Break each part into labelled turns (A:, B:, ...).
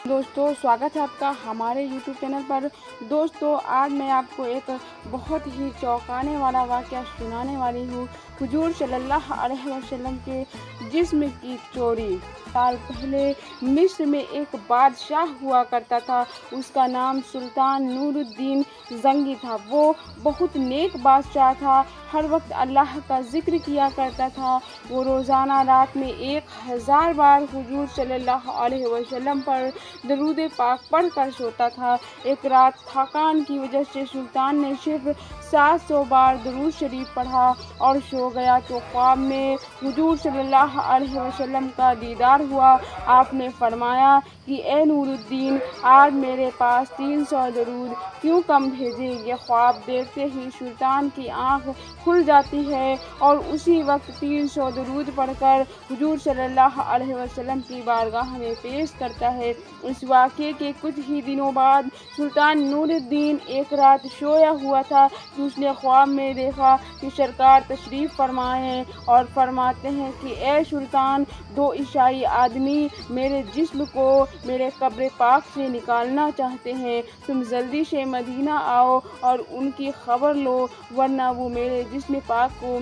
A: دوستو स्वागत है आपका हमारे यूट्यूब चैनल पर। दोस्तों आज मैं आपको एक बहुत ही चौंकाने वाला वाक़या सुनाने वाली हूँ। हुजूर सल्लल्लाहु अलैहि वसल्लम के जिस्म की चोरी। साल पहले मिस्र में एक बादशाह हुआ करता था, उसका नाम सुल्तान नूरुद्दीन ज़ंगी था। वो बहुत नेक बादशाह था, हर वक्त अल्लाह का ज़िक्र किया करता था। वो रोज़ाना रात में 1000 बार हुजूर सल्लल्लाहु अलैहि वसल्लम पर दरूद पाक पढ़ कर सोता था। एक रात थकान की वजह से सुल्तान ने सिर्फ 700 बार दरूद शरीफ पढ़ा और सो गया तो ख्वाब में हुजूर सल्लल्लाहु अलैहि वसल्लम का दीदार हुआ। आपने फरमाया कि ए नूरुद्दीन, आज मेरे पास 300 दरूद क्यों कम भेजे। ये ख्वाब देखते ही सुल्तान की आँख खुल जाती है और उसी वक्त 300 दरूद पढ़कर हुजूर सल्लल्लाहु अलैहि वसल्लम की बारगाह में पेश करता है। इस वाक़े के कुछ ही दिनों बाद सुल्तान नूरुद्दीन एक रात सोया हुआ था कि उसने ख्वाब में देखा कि सरकार तशरीफ़ फरमाए हैं और फरमाते हैं कि ए सुल्तान, 2 ईसाई आदमी मेरे जिस्म को मेरे कब्र पाक से निकालना चाहते हैं। तुम जल्दी से मदीना आओ और उनकी खबर लो, वरना वो मेरे जिस्म पाक को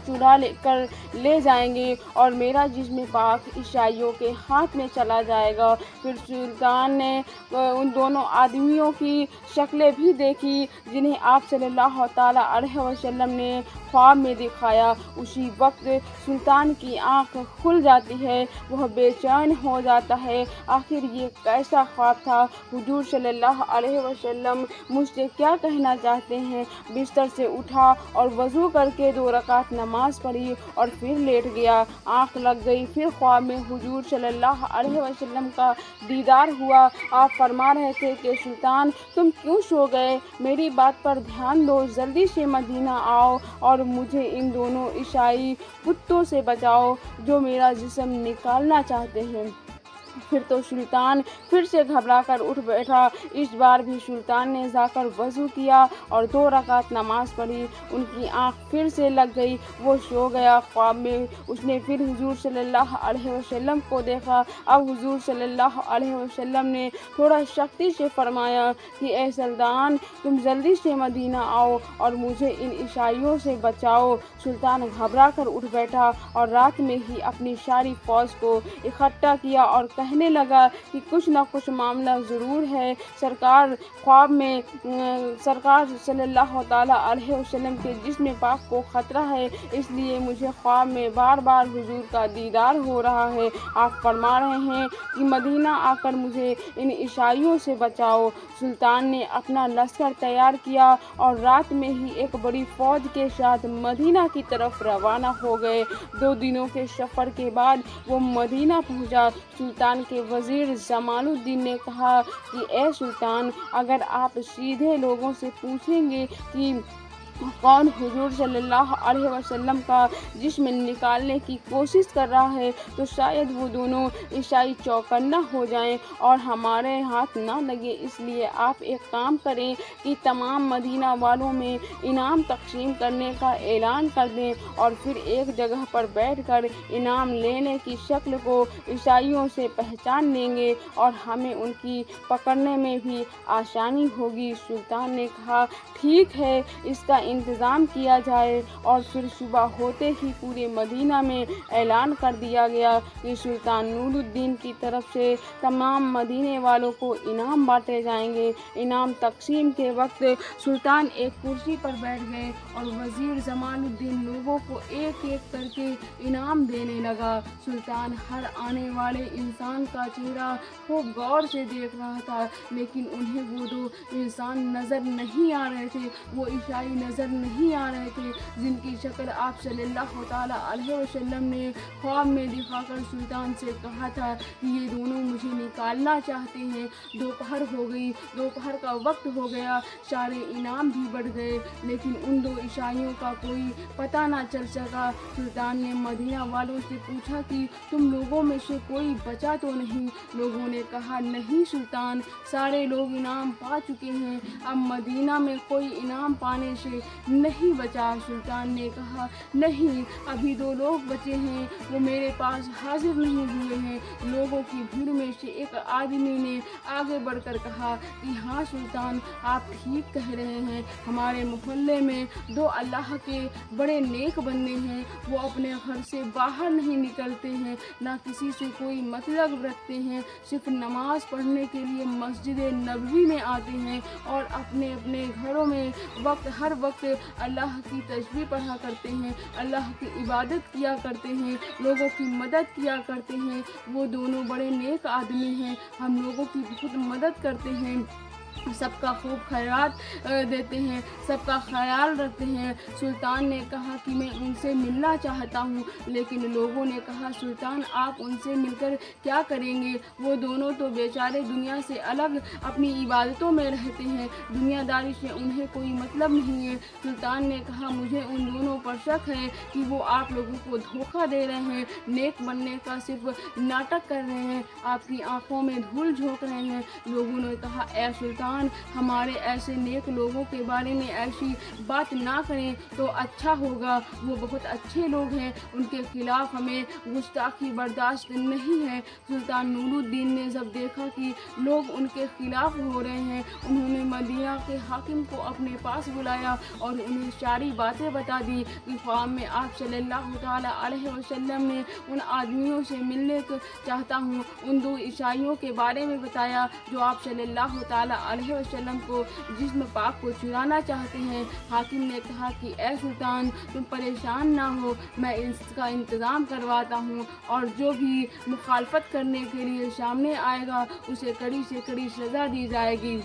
A: चुरा लेकर ले जाएंगे और मेरा जिस्म पाक ईसाइयों के हाथ में चला जाएगा। फिर सुल्तान ने उन दोनों आदमियों की शक्लें भी देखी जिन्हें आप सल्लल्लाहु ताला अलैहि वसल्लम ने ख्वाब में दिखाया। उसी वक्त सुल्तान की आँख खुल जाती है, वह बेचैन हो जाता है। आखिर ये कैसा ख्वाब था? हुजूर सल्लल्लाहु अलैहि वसल्लम मुझसे क्या कहना चाहते हैं? बिस्तर से उठा और वज़ू करके 2 रकात नमाज पढ़ी और फिर लेट गया। आँख लग गई, फिर ख्वाब में हुजूर सल्लल्लाहु अलैहि वसल्लम का दीदार हुआ। आप फरमा रहे थे कि सुल्तान, तुम क्यों सो गए? मेरी बात पर ध्यान दो, जल्दी से मदीना आओ और मुझे इन दोनों ईसाई कुत्तों से बचाओ जो मेरा जिस्म निकालना चाहते हैं। फिर तो सुल्तान फिर से घबरा कर उठ बैठा। इस बार भी सुल्तान ने जाकर वज़ू किया और 2 रकात नमाज पढ़ी। उनकी आँख फिर से लग गई, वो सो गया। ख्वाब में उसने फिर हुजूर सल्लल्लाहु अलैहि वसल्लम को देखा। अब हुजूर सल्लल्लाहु अलैहि वसल्लम ने थोड़ा सख्ती से फरमाया कि ए सुल्तान, तुम जल्दी से मदीना आओ और मुझे इन ईसाइयों से बचाओ। सुल्तान घबरा कर उठ बैठा और रात में ही अपनी सारी फ़ौज को इकट्ठा किया और कहने लगा कि कुछ न कुछ मामला ज़रूर है। सरकार ख्वाब में सरकार सल्लल्लाहु ताला अलैहि वसल्लम के जिस्म पाक को ख़तरा है, इसलिए मुझे ख्वाब में बार बार हुजूर का दीदार हो रहा है। आप फरमा रहे हैं कि मदीना आकर मुझे इन ईसाइयों से बचाओ। सुल्तान ने अपना लश्कर तैयार किया और रात में ही एक बड़ी फ़ौज के साथ मदीना की तरफ रवाना हो गए। 2 दिनों के सफ़र के बाद वो मदीना पहुंचा। सुल्तान के वज़ीर जमालुद्दीन ने कहा कि ए सुल्तान, अगर आप सीधे लोगों से पूछेंगे कि कौन हुजूर सल्लल्लाहु अलैहि वसल्लम का जिस्म निकालने की कोशिश कर रहा है तो शायद वो दोनों ईसाई चौकन्ना हो जाएं और हमारे हाथ ना लगे। इसलिए आप एक काम करें कि तमाम मदीना वालों में इनाम तकसीम करने का ऐलान कर दें और फिर एक जगह पर बैठकर इनाम लेने की शक्ल को ईसाइयों से पहचान लेंगे और हमें उनकी पकड़ने में भी आसानी होगी। सुल्तान ने कहा, ठीक है, इसका इंतज़ाम किया जाए। और फिर सुबह होते ही पूरे मदीना में ऐलान कर दिया गया कि सुल्तान नूरुद्दीन की तरफ से तमाम मदीने वालों को इनाम बांटे जाएंगे। इनाम तकसीम के वक्त सुल्तान एक कुर्सी पर बैठ गए और वज़ीर जमालुद्दीन लोगों को एक एक करके इनाम देने लगा। सुल्तान हर आने वाले इंसान का चेहरा खूब गौर से देख रहा था, लेकिन उन्हें वो 2 इंसान नज़र नहीं आ रहे थे, वो ईसाई नज़र नहीं आ रहे थे जिनकी शक्ल आप सल्लल्लाहु ताला अलैहि वसल्लम ने ख्वाब में दिखाकर सुल्तान से कहा था कि ये दोनों मुझे निकालना चाहते हैं। दोपहर हो गई, दोपहर का वक्त हो गया, सारे इनाम भी बढ़ गए, लेकिन उन 2 ईसाइयों का कोई पता ना चल सका। सुल्तान ने मदीना वालों से पूछा कि तुम लोगों में से कोई बचा तो नहीं? लोगों ने कहा, नहीं सुल्तान, सारे लोग इनाम पा चुके हैं, अब मदीना में कोई इनाम पाने से نہیں بچا۔ سلطان نے کہا نہیں، ابھی 2 لوگ بچے ہیں، وہ میرے پاس حاضر نہیں ہوئے ہیں۔ لوگوں کی بھیڑ میں سے ایک آدمی نے آگے بڑھ کر کہا کہ ہاں سلطان، آپ ٹھیک کہہ رہے ہیں، ہمارے محلے میں 2 اللہ کے بڑے نیک بندے ہیں، وہ اپنے گھر سے باہر نہیں نکلتے ہیں، نہ کسی سے کوئی مطلب رکھتے ہیں، صرف نماز پڑھنے کے لیے مسجد نبوی میں آتے ہیں اور اپنے اپنے گھروں میں ہر وقت اللہ کی تسبیح پڑھا کرتے ہیں، اللہ کی عبادت کیا کرتے ہیں، لوگوں کی مدد کیا کرتے ہیں۔ وہ دونوں بڑے نیک آدمی ہیں، ہم لوگوں کی بہت مدد کرتے ہیں، سب کا خوب خیرات دیتے ہیں، سب کا خیال رکھتے ہیں۔ سلطان نے کہا کہ میں ان سے ملنا چاہتا ہوں، لیکن لوگوں نے کہا سلطان آپ ان سے مل کر کیا کریں گے؟ وہ دونوں تو بیچارے دنیا سے الگ اپنی عبادتوں میں رہتے ہیں، دنیا داری سے انہیں کوئی مطلب نہیں ہے۔ سلطان نے کہا مجھے ان دونوں پر شک ہے کہ وہ آپ لوگوں کو دھوکہ دے رہے ہیں، نیک بننے کا صرف ناٹک کر رہے ہیں، آپ کی آنکھوں میں دھول جھونک رہے ہیں۔ لوگوں نے کہا اے سلطان، ہمارے ایسے نیک لوگوں کے بارے میں ایسی بات نہ کریں تو اچھا ہوگا، وہ بہت اچھے لوگ ہیں، ان کے خلاف ہمیں گستاخی برداشت نہیں ہے۔ سلطان نور الدین نے جب دیکھا کہ لوگ ان کے خلاف ہو رہے ہیں، انہوں نے مدینہ کے حاکم کو اپنے پاس بلایا اور انہیں ساری باتیں بتا دی کہ خواب میں آپ صلی اللہ تعالیٰ علیہ وسلم نے ان آدمیوں سے ملنے کو چاہتا ہوں، ان 2 عیسائیوں کے بارے میں بتایا جو آپ صلی اللہ تعالیٰ علیہ وسلم کو جسم پاک کو چرانا چاہتے ہیں۔ حاکم نے کہا کہ اے سلطان تم پریشان نہ ہو، میں اس کا انتظام کرواتا ہوں، اور جو بھی مخالفت کرنے کے لیے سامنے آئے گا اسے کڑی سے کڑی سزا دی جائے گی۔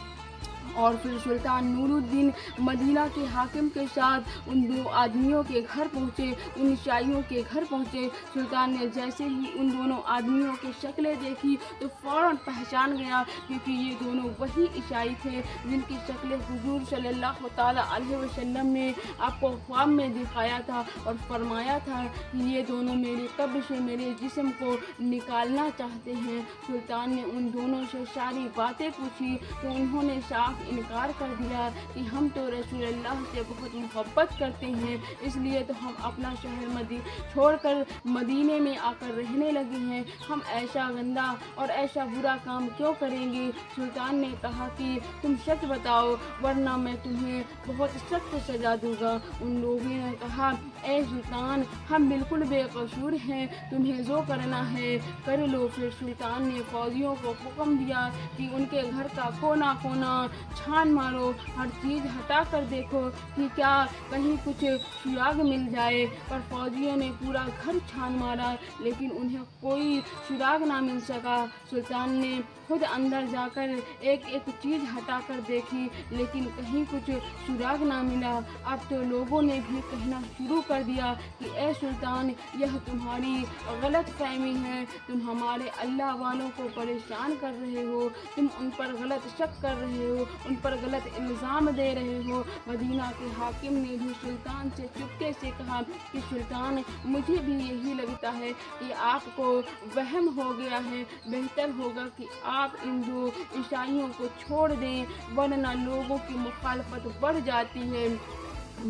A: اور پھر سلطان نور الدین مدینہ کے حاکم کے ساتھ ان 2 آدمیوں کے گھر پہنچے، ان عیسائیوں کے گھر پہنچے۔ سلطان نے جیسے ہی ان دونوں آدمیوں کی شکلیں دیکھی تو فوراً پہچان گیا، کیونکہ یہ دونوں وہی عیسائی تھے جن کی شکلیں حضور صلی اللہ تعالیٰ علیہ وسلم نے آپ کو خواب میں دکھایا تھا اور فرمایا تھا کہ یہ دونوں میری قبر سے میرے جسم کو نکالنا چاہتے ہیں۔ سلطان نے ان دونوں سے ساری باتیں پوچھی تو انہوں نے صاف انکار کر دیا کہ ہم تو رسول اللہ سے بہت محبت کرتے ہیں، اس لیے تو ہم اپنا شہر چھوڑ کر مدینے میں آ کر رہنے لگے ہیں، ہم ایسا گندا اور ایسا برا کام کیوں کریں گے؟ سلطان نے کہا کہ تم سچ بتاؤ ورنہ میں تمہیں بہت سخت سزا دوں گا۔ ان لوگوں نے کہا اے سلطان ہم بالکل بے قصور ہیں، تمہیں جو کرنا ہے کر لو۔ پھر سلطان نے فوجیوں کو حکم دیا کہ ان کے گھر کا کونا کونا چھان مارو، ہر چیز ہٹا کر دیکھو کہ کیا کہیں کچھ سراغ مل جائے۔ پر فوجیوں نے پورا گھر چھان مارا لیکن انہیں کوئی سراغ نہ مل سکا۔ سلطان نے خود اندر جا کر ایک ایک چیز ہٹا کر دیکھی لیکن کہیں کچھ سراغ نہ ملا۔ اب تو لوگوں نے بھی کہنا شروع کر دیا کہ اے سلطان یہ تمہاری غلط فہمی ہے، تم ہمارے اللہ والوں کو پریشان کر رہے ہو، تم ان پر غلط شک کر رہے ہو، ان پر غلط الزام دے رہے ہو۔ مدینہ کے حاکم نے بھی سلطان سے چپکے سے کہا کہ سلطان مجھے بھی یہی لگتا ہے کہ آپ کو وہم ہو گیا ہے، بہتر ہوگا کہ آپ ان 2 عیسائیوں کو چھوڑ دیں ورنہ لوگوں کی مخالفت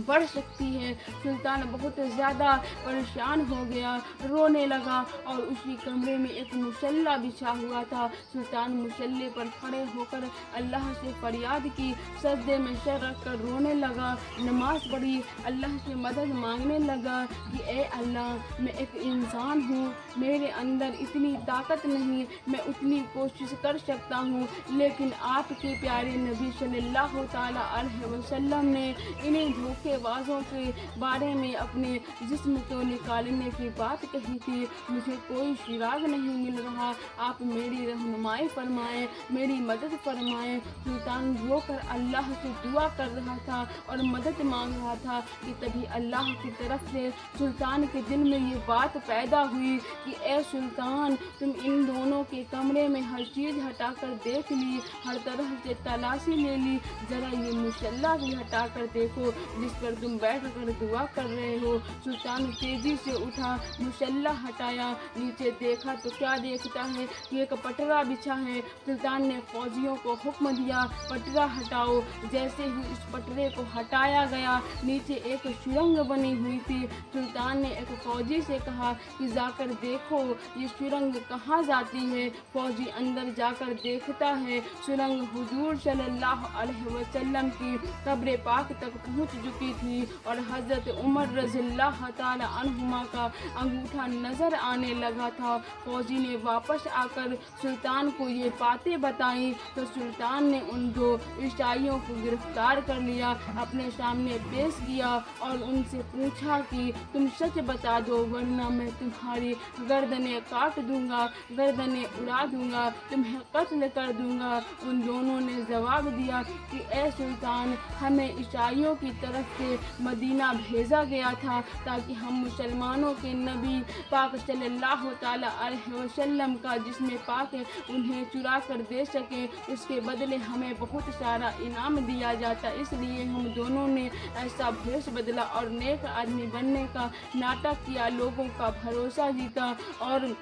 A: بڑھ سکتی ہے۔ سلطان بہت زیادہ پریشان ہو گیا، رونے لگا اور اسی کمرے میں ایک مصلی بچھا ہوا تھا۔ سلطان مصلی پر کھڑے ہو کر اللہ سے فریاد کی، سجدے میں سر رکھ کر رونے لگا، نماز پڑھی، اللہ سے مدد مانگنے لگا کہ اے اللہ میں ایک انسان ہوں، میرے اندر اتنی طاقت نہیں، میں اتنی کوشش کر سکتا ہوں، لیکن آپ کے پیارے نبی صلی اللہ تعالیٰ علیہ وسلم نے انہیں دھوکے بازوں کے بارے میں اپنے جسم کو نکالنے کی بات کہی تھی، مجھے کوئی سراغ نہیں مل رہا، آپ میری رہنمائی فرمائیں، میری مدد فرمائیں۔ سلطان رو کر اللہ سے دعا کر رہا تھا اور مدد مانگ رہا تھا کہ تبھی اللہ کی طرف سے سلطان کے دل میں یہ بات پیدا ہوئی کہ اے سلطان تم ان دونوں کے کمرے میں ہر چیز ہٹا کر دیکھ لی، ہر طرح سے تلاشی لے لی، ذرا یہ مصلی بھی ہٹا کر دیکھو جس پر تم بیٹھ کر دعا کر رہے ہو۔ سلطان تیزی سے اٹھا، مصلی ہٹایا، نیچے دیکھا تو کیا دیکھتا ہے कि एक पटरा बिछा है। सुल्तान ने फौजियों को हुक्म दिया, पटरा हटाओ। जैसे ही इस पटरे को हटाया गया, नीचे एक सुरंग बनी हुई थी। सुल्तान ने एक फौजी से कहा कि जाकर देखो ये सुरंग कहाँ जाती है। फौजी अंदर जाकर देखता है, सुरंग हुजूर सल्लल्लाहु अलैहि वसल्लम की कब्र पाक तक पहुँच चुकी थी और हज़रत उमर रज़ियल्लाहु ताला अन्हुमा का अंगूठा नजर आने लगा था। फौजी ने वापस आकर सुल्तान को ये बातें बताई तो सुल्तान ने उन दो ईसाइयों को गिरफ्तार कर लिया, अपने सामने पेश किया और उनसे पूछा कि तुम सच बता दो वरना मैं तुम्हारी गर्दनें काट दूंगा, गर्दनें उड़ा दूंगा, तुम्हें कत्ल कर दूंगा। उन दोनों ने जवाब दिया कि ए सुल्तान, हमें ईसाइयों की तरफ से मदीना भेजा गया था ताकि हम मुसलमानों के नबी पाक सल्लल्लाहु ताला अलैहि वसल्लम का जिस्म पाक उन्हें चुरा कर दे सकें, उसके बदले हमें बहुत सारा इनाम दिया जाता। इसलिए हम दोनों ने ऐसा भेष बदला और नेक आदमी बनने का नाटक किया, लोगों का भरोसा जीता और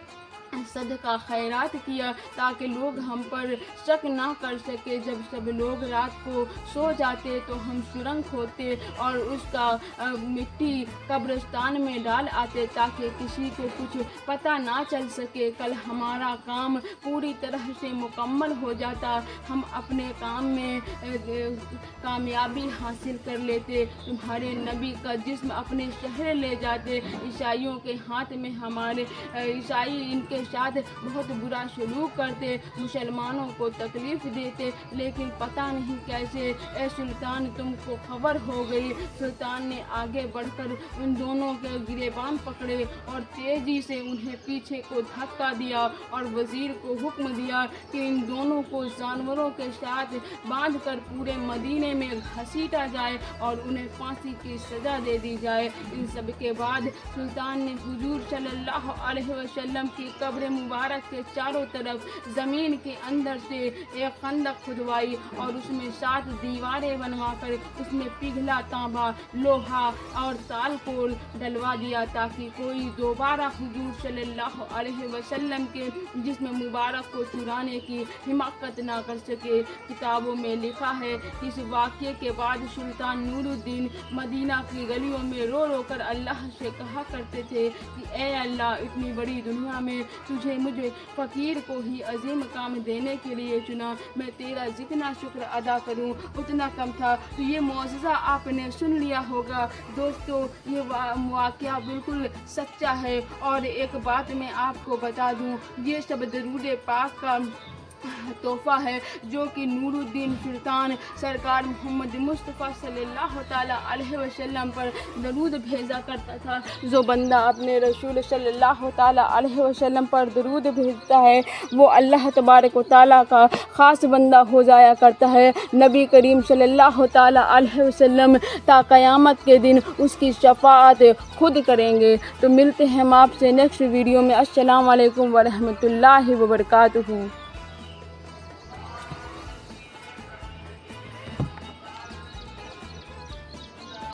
A: सदका खैरात किया ताकि लोग हम पर शक ना कर सके। जब सब लोग रात को सो जाते तो हम सुरंग खोदते और उसका मिट्टी कब्रिस्तान में डाल आते ताकि किसी को कुछ पता ना चल सके। कल हमारा काम पूरी तरह से मुकम्मल हो जाता, हम अपने काम में कामयाबी हासिल कर लेते, तुम्हारे नबी का जिस्म अपने शहर ले जाते। ईसाइयों के हाथ में हमारे ईसाई इनके साथ बहुत बुरा सलूक करते, मुसलमानों को तकलीफ देते, लेकिन पता नहीं कैसे ए सुल्तान तुमको खबर हो गई। सुल्तान ने आगे बढ़कर उन दोनों के गिरेबान पकड़े और तेजी से उन्हें पीछे को धक्का दिया और वजीर को हुक्म दिया कि इन दोनों को जानवरों के साथ बांधकर पूरे मदीने में घसीटा जाए और उन्हें फांसी की सजा दे दी जाए। इन सब के बाद सुल्तान ने हुजूर सल्लल्लाहु अलैहि वसल्लम की कब्र मुबारक के चारों तरफ ज़मीन के अंदर से एक खंदक खुदवाई और उसमें 7 दीवारें बनवाकर उसमें पिघला तांबा, लोहा और तालकोल डलवा दिया ताकि कोई दोबारा हुजूर सल्लल्लाहु अलैहि वसल्लम के जिस्म मुबारक को चुराने की हिम्मत ना कर सके। किताबों में लिखा है कि इस वाक़ये के बाद सुल्तान नूरुद्दीन मदीना की गलियों में रो रो कर अल्लाह से कहा करते थे कि ए अल्लाह, इतनी बड़ी दुनिया में तुझे मुझे फ़कीर को ही अजीम काम देने के लिए चुना, मैं तेरा जितना शुक्र अदा करूं उतना कम था। तो ये मौजज़ा आपने सुन लिया होगा दोस्तों, ये वाक़या बिल्कुल सच्चा है। और एक बात मैं आपको बता दूं, ये सब दरूद पाक का तोहफ़ा है जो कि नूरुद्दीन सुल्तान सरकार मोहम्मद मुस्तफ़ा सल्लल्लाहु ताला अलैहि वसल्लम पर दरूद भेजा करता था। जो बंदा अपने रसूल सल्लल्लाहु ताला अलैहि वसल्लम पर दरूद भेजता है वो अल्लाह तबारक व तआला का ख़ास बंदा हो जाया करता है। नबी करीम सल्लल्लाहु ताला अलैहि वसल्लम ता क़यामत के दिन उसकी शफ़ाअत खुद करेंगे। तो मिलते हैं हम आपसे नेक्स्ट वीडियो में। अस्सलाम वालेकुम व रहमतुल्लाहि व बरकातुहू।